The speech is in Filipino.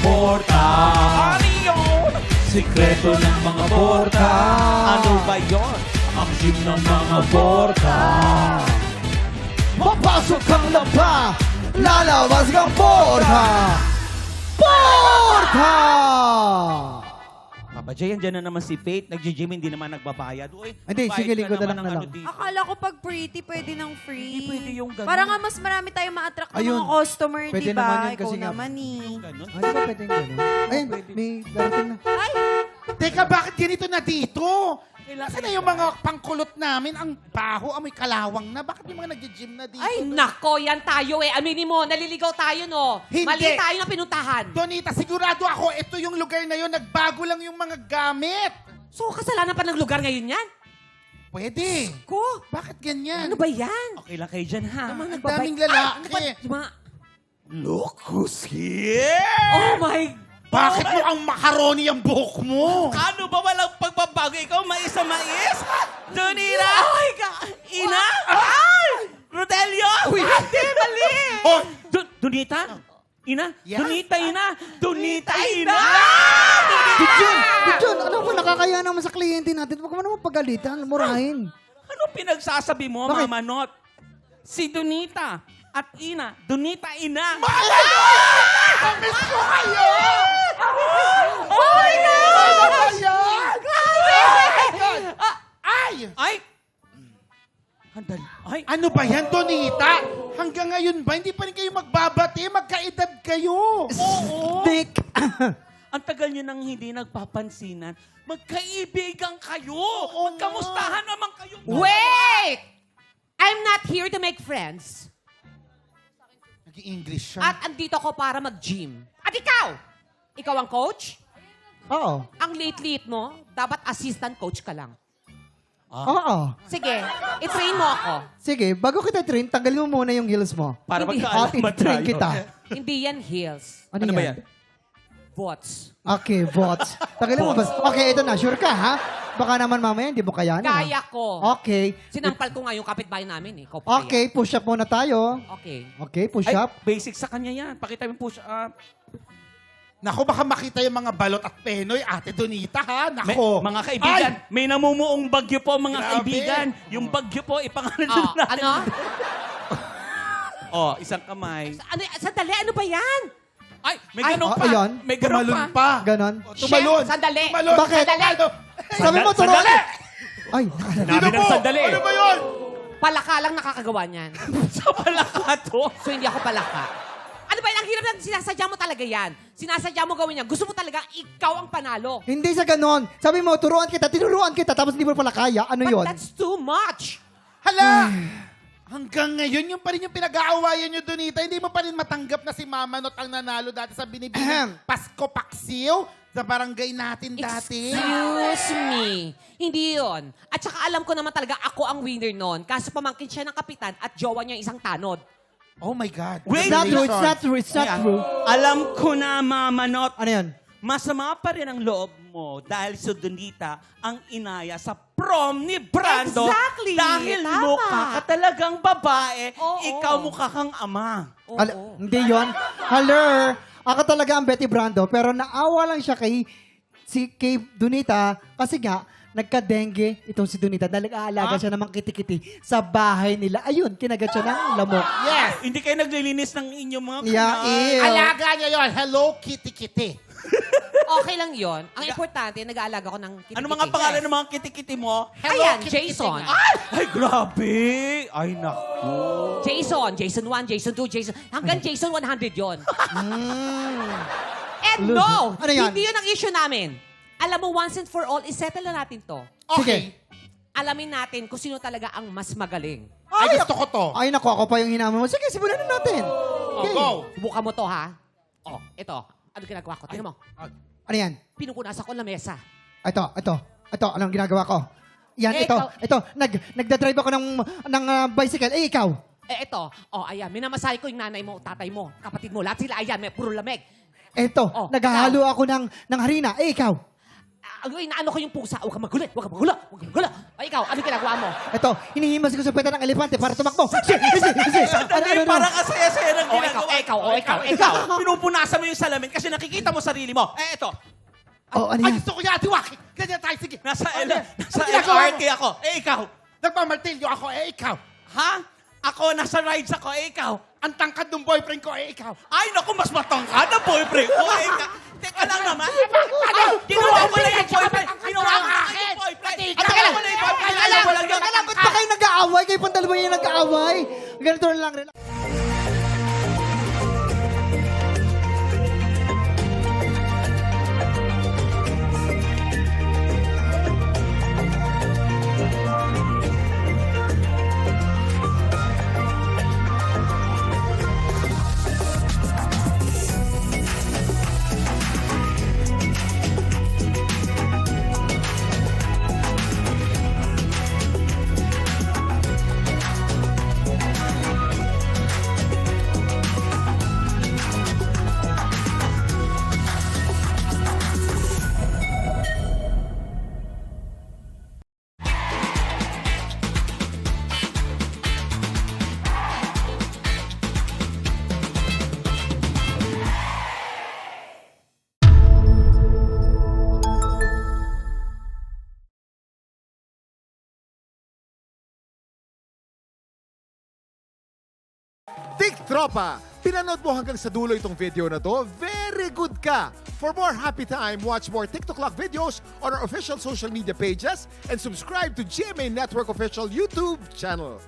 porta. Ano yun? Sikreto ng mga porta. Ano ba yun? Ang gym ng mga porta. Papasok kang laba, lalabas kang porta! Porta! Papa Jay, andyan na naman si Faith. Nag-gym, hindi naman nagbabayad. Uy, Hindi, bayad sige, ka linggo naman na lang ng na lang. dito. Akala ko pag pretty, pwede ng free. Hindi pwede yung ganun. Para nga mas marami tayong ma-attract ng Ayun. mga customer, Pwede di ba? naman yun Ikaw kasi nga- naman Ganun. Ano ba pwedeng gano'n? Ayun, may darating na. Ay, Teka, bakit ganito na dito? Nasaan na yung mga pangkulot namin? Ang baho, amoy kalawang na. Bakit yung mga nag-gym na dito? Ay, nako, yan tayo eh. Aminin mo, naliligaw tayo, no? Hindi. Mali tayo na pinuntahan. Donita, sigurado ako, ito yung lugar na yun. Nagbago lang yung mga gamit. So, kasalanan pa ng lugar ngayon yan? Pwede. Ko, Bakit ganyan? ano ba yan? Okay lang kayo dyan, ha? Ang mga Ang daming lalaki. Yung mga... Look who's here! Oh my... Bakit mo ang macaroni ang buhok mo? Ano ba walang pagbabago? Ikaw mais sa mais? Donira! Oh my God! Ina! Ay! Rodelio! Ate, mali! Oh, Donita? Ina? Yeah. Donita, Ina! Donita, Ina! Diyon, ano ba nakakaya naman sa kliyente natin? Huwag mo naman pagalitan, murahin. Ano pinagsasabi mo, Bakit? Mama Not? Si Donita at Ina. Donita, Ina! miss ko kayo! Oh my God! Ano ba yan? Ay! Ay! Handal. Ay! Ano ba yan, Donita? Hanggang ngayon ba, hindi pa rin kayo magbabati? Magkaedad kayo. Dick! Ang tagal niyo nang hindi nagpapansinan. Magkaibigan kayo! Magkamustahan naman kayo! Wait! I'm not here to make friends. Nag-i-English siya. At andito ako para mag-gym. At ikaw? Ikaw ang coach? Oo. Ang late-late mo, dapat assistant coach ka lang. Oo. Sige, i-train mo ako. Sige, bago kita train, tanggalin mo muna yung heels mo. Para Hindi. magkaalaman train tayo. kita. Hindi yan heels. Ano, Ano ba yan? Bots. Okay, bots. Tanggalin mo ba? Okay, ito na. Sure ka, ha? Baka naman mamaya hindi mo kayanin. ha? Kaya ko. Okay. Sinampal ko nga yung kapitbahay namin eh. Ikaw pa kaya. Okay, push up muna tayo. Okay. Okay, push Ay, up. basic sa kanya yan. Pakita mo push up. Naku, baka makita yung mga balot at penoy, Ate Donita, ha? Naku. Mga kaibigan, may namumuong bagyo po, mga Grabe. kaibigan. Yung bagyo po, ipangalan Oh, natin. ano? Oh, isang kamay. Ano? Sandali, ano ba yan? Ay, may Ay, ganun oh, pa. ayun. May ganun Tumalon pa. pa. Ganon. O, tumalon. Chef, sandali. Tumalon. Bakit? Sandali. Ano? Sabi mo, turuan. Sandali! Ay, Sinabi ng sandali. Ano ba yun? Palaka lang nakakagawa niyan. Sa palaka to. So, hindi ako palaka. Ano ba yan? Ang hirap na sinasadya mo talaga yan. Sinasadya mo gawin yan. Gusto mo talaga ikaw ang panalo. hindi sa ganon. Sabi mo, turuan kita, tinuruan kita, tapos hindi mo pala kaya. Ano But yun? that's too much. Hala! Hanggang ngayon, yung pa rin yung pinag-aawayan nyo, Donita. Hindi mo pa rin matanggap na si Mama Not ang nanalo dati sa binibining Pasko Paksiw sa barangay natin dati. Excuse me. Hindi yun. At saka alam ko naman talaga ako ang winner noon. Kaso pamangkin siya ng kapitan at jowa niya isang tanod. Oh my God. Wait, It's not true, it's Congratulations. not true, it's not true. Alam ko na, Mama Not. Ano yan? Masama pa rin ang loob mo dahil si Donita ang inaya sa prom ni Brando. Exactly. Dahil Tama. mukha ka talagang babae, Oo. ikaw mukha kang ama. Oo. Hindi yon. Hello. Ako talaga ang Betty Brando, pero naawa lang siya kay Donita kasi nga, nagka-dengue itong si Donita dahil nag-aalaga siya ng mga kiti-kiti sa bahay nila. Ayun, kinagat siya ng lamok. Yes. Hindi kayo naglilinis ng inyong mga Yeah, ew. Alaga niya yun. Hello, Kitty Kitty. Okay lang yon. Ang importante, nag-aalaga ko ng kitikiti. Ano mga pangalan ng mga kitikiti mo? Hello, Ayan, Kitty Jason. Kitty nga. Ay, grabe! Ay, naku. Jason, Jason 1, Jason 2, Jason... Hanggang Jason 100 yon. And no, Ano yan? hindi yun ang issue namin. Alam mo, once and for all, isettle na natin to. Okay. Alamin natin kung sino talaga ang mas magaling. Ay, gusto ko to. Ay, naku, ako pa yung hinamon mo. Sige, simulan na natin. Oh, Okay. go. Subukan mo to, ha? Oh, ito. Ano ginagawa ko? Tingnan mo. Ano yan? Pinupunasan ko ng lamesa. Ito. Anong ginagawa ko? Yan, Eh, ito. Nagdadrive ako ng bicycle. Eh, ikaw. Ito. Oh, ayan. Minamasahe ko yung nanay mo, tatay mo, kapatid mo. Lahat sila, ayan, may puro lamig. Ito, Oh, naghahalo ako ng harina. Eh, ikaw. inaano ko yung pusa. Huwag kang magulo. Huwag kang magulo. Huwag kang magulo. Ay, ikaw, ano ginagawa mo? Ito, hinihimas ko sa peta ng elepante para tumakbo. Hindi. Sandali, parang kasaya-saya ng ginagawa. Ikaw. Pinupunasan mo yung salamin kasi nakikita mo sarili mo. Eto. Oh, ano Ay, yan? gusto ko yan, Atiwaki. Ganyan tayo, sige. Nasa Ano ginagawa mo? LRT ako. Ikaw. Nagmamartilyo ako, ikaw. Ha? Ako, nasa rides ako. Ikaw. Ang tangkad ng boyfriend ko, ikaw. Ay, naku, mas matangkad na boyfriend ko. Ikaw. Teka lang naman. Ginawa ko lang yung boyfriend. Ginawa ko lang yung boyfriend. Ginawa ko lang yung boyfriend. Alam ko lang yung Alam, ba't ba kayo nag-aaway? Kayo pang dalawa yung nag-aaway. Ganito na lang. Relax. TikTropa! Pinanood mo hanggang sa dulo itong video na to? Very good ka! For more happy time, watch more TikTok Clock videos on our official social media pages and subscribe to GMA Network official YouTube channel.